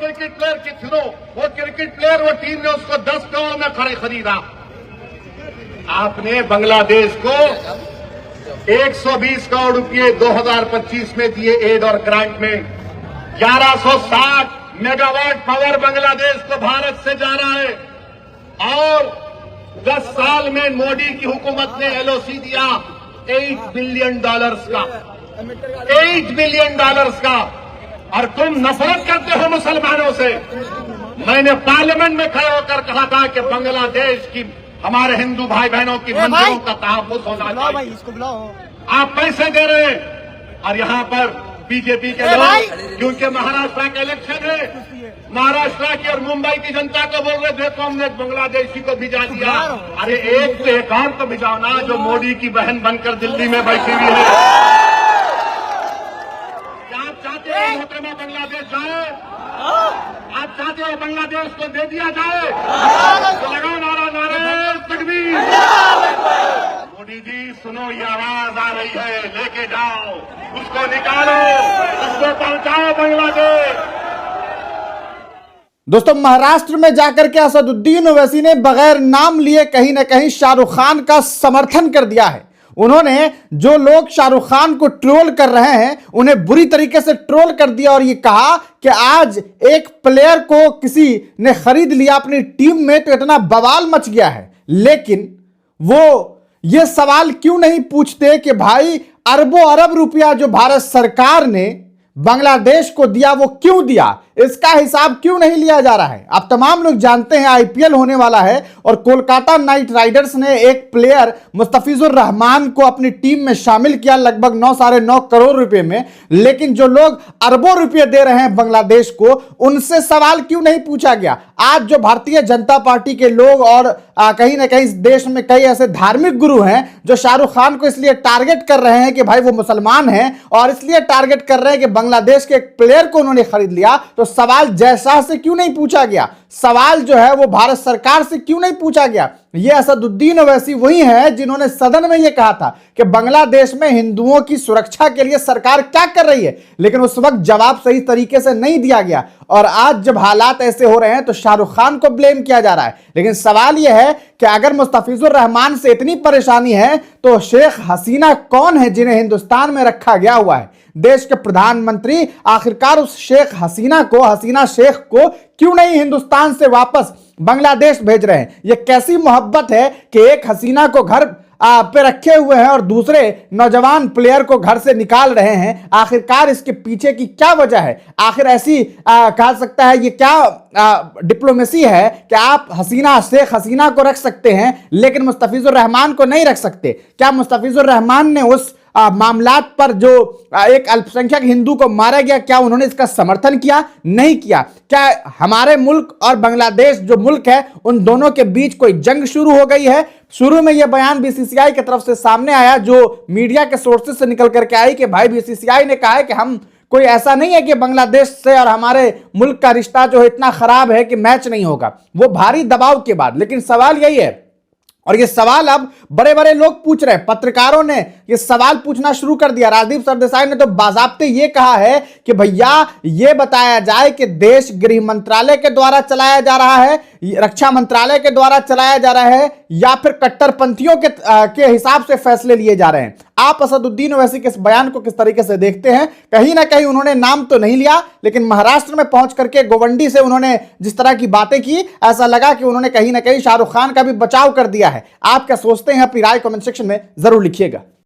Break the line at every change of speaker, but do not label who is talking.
Cricket player की सुनो, वो क्रिकेट प्लेयर, वो टीम ने उसको 10 करोड़ में खरीदा। आपने बांग्लादेश को 120 करोड़ रुपए 2025 में दिए एड और ग्रांट में। 1160 मेगावाट पावर बांग्लादेश को भारत से जा रहा है और 10 साल में मोदी की हुकूमत ने एलओसी दिया $8 बिलियन का, $8 बिलियन का। और तुम नफरत करते हो मुसलमानों से। मैंने पार्लियामेंट में खड़े होकर कहा था कि बांग्लादेश की, हमारे हिंदू भाई बहनों की मंदिरों का तहफ़्फ़ुज़ होना चाहिए। आप पैसे दे रहे हैं और यहाँ पर बीजेपी के लोग, क्योंकि महाराष्ट्र का इलेक्शन है, महाराष्ट्र की और मुंबई की जनता को बोल रहे थे तो हमने एक बांग्लादेशी को भिजा दिया। अरे एक और तो भिजाओ ना, जो मोदी की बहन बनकर दिल्ली में बैठी हुई है। क्या आप चाहते हो मोहतरमा बांग्लादेश जाए? आप चाहते हो बांग्लादेश को दे दिया जाए? तो लगाओ नारा, नारे तकबीर। मोदी जी सुनो, ये आवाज आ रही है, लेके जाओ, उसको निकालो, उसको पहुंचाओ बांग्लादेश।
दोस्तों, महाराष्ट्र में जाकर के असदुद्दीन ओवैसी ने बगैर नाम लिए कहीं ना कहीं शाहरुख खान का समर्थन कर दिया है। उन्होंने जो लोग शाहरुख खान को ट्रोल कर रहे हैं उन्हें बुरी तरीके से ट्रोल कर दिया और ये कहा कि आज एक प्लेयर को किसी ने खरीद लिया अपनी टीम में तो इतना बवाल मच गया है। लेकिन वो ये सवाल क्यों नहीं पूछते कि भाई अरबों अरब रुपया जो भारत सरकार ने बांग्लादेश को दिया वो क्यों दिया, इसका हिसाब क्यों नहीं लिया जा रहा है। आप तमाम लोग जानते हैं आईपीएल होने वाला है और कोलकाता नाइट राइडर्स ने एक प्लेयर मुस्तफिजुर रहमान को अपनी टीम में शामिल किया लगभग 9-9.5 करोड़ रुपए में। लेकिन जो लोग अरबों रुपए दे रहे हैं बांग्लादेश को, उनसे सवाल क्यों नहीं पूछा गया। आज जो भारतीय जनता पार्टी के लोग और कहीं ना कहीं इस देश में कई ऐसे धार्मिक गुरु हैं जो शाहरुख खान को इसलिए टारगेट कर रहे हैं कि भाई वो मुसलमान हैं और इसलिए टारगेट कर रहे हैं कि बांग्लादेश के एक प्लेयर को उन्होंने खरीद लिया, तो सवाल जयशाह से क्यों नहीं पूछा गया? सवाल जो है वो भारत सरकार से क्यों नहीं पूछा गया? ये असदुद्दीन ओवैसी वही है जिन्होंने सदन में ये कहा था कि बांग्लादेश में हिंदुओं की सुरक्षा के लिए सरकार क्या कर रही है, लेकिन उस वक्त जवाब सही तरीके से नहीं दिया गया। और आज जब हालात ऐसे हो रहे हैं तो शाहरुख खान को ब्लेम किया जा रहा है। लेकिन सवाल यह है कि अगर मुस्तफिजुर रहमान से इतनी परेशानी है तो शेख हसीना कौन है जिन्हें हिंदुस्तान में रखा गया हुआ है? देश के प्रधानमंत्री आखिरकार उस शेख हसीना को, हसीना शेख को क्यों नहीं हिंदुस्तान से वापस बांग्लादेश भेज रहे हैं? यह कैसी मोहब्बत है कि एक हसीना को घर पे रखे हुए हैं और दूसरे नौजवान प्लेयर को घर से निकाल रहे हैं? आखिरकार इसके पीछे की क्या वजह है? आखिर ऐसी कहा सकता है ये क्या डिप्लोमेसी है कि आप शेख हसीना को रख सकते हैं लेकिन मुस्तफिजुर रहमान को नहीं रख सकते? क्या मुस्तफिजुर रहमान ने उस मामलात पर जो एक अल्पसंख्यक हिंदू को मारा गया, क्या उन्होंने इसका समर्थन किया? नहीं किया। क्या हमारे मुल्क और बांग्लादेश जो मुल्क है उन दोनों के बीच कोई जंग शुरू हो गई है? शुरू में यह बयान बीसीसीआई की तरफ से सामने आया जो मीडिया के सोर्सेज से निकल करके आई कि भाई बीसीसीआई ने कहा है कि हम कोई ऐसा नहीं है कि बांग्लादेश से और हमारे मुल्क का रिश्ता जो है इतना खराब है कि मैच नहीं होगा, वो भारी दबाव के बाद। लेकिन सवाल यही है और ये सवाल अब बड़े बड़े लोग पूछ रहे हैं, पत्रकारों ने ये सवाल पूछना शुरू कर दिया। राजदीप सरदेसाई ने तो बाज़ाब्ते ये कहा है कि भैया ये बताया जाए कि देश गृह मंत्रालय के द्वारा चलाया जा रहा है, रक्षा मंत्रालय के द्वारा चलाया जा रहा है या फिर कट्टरपंथियों के हिसाब से फैसले लिए जा रहे हैं। आप असदुद्दीन ओवैसी के इस बयान को किस तरीके से देखते हैं? कहीं ना कहीं उन्होंने नाम तो नहीं लिया लेकिन महाराष्ट्र में पहुंच करके गोवंडी से उन्होंने जिस तरह की बातें की, ऐसा लगा कि उन्होंने कहीं ना कहीं शाहरुख खान का भी बचाव कर दिया है। आप क्या सोचते हैं? अपनी राय कमेंट सेक्शन में जरूर लिखिएगा।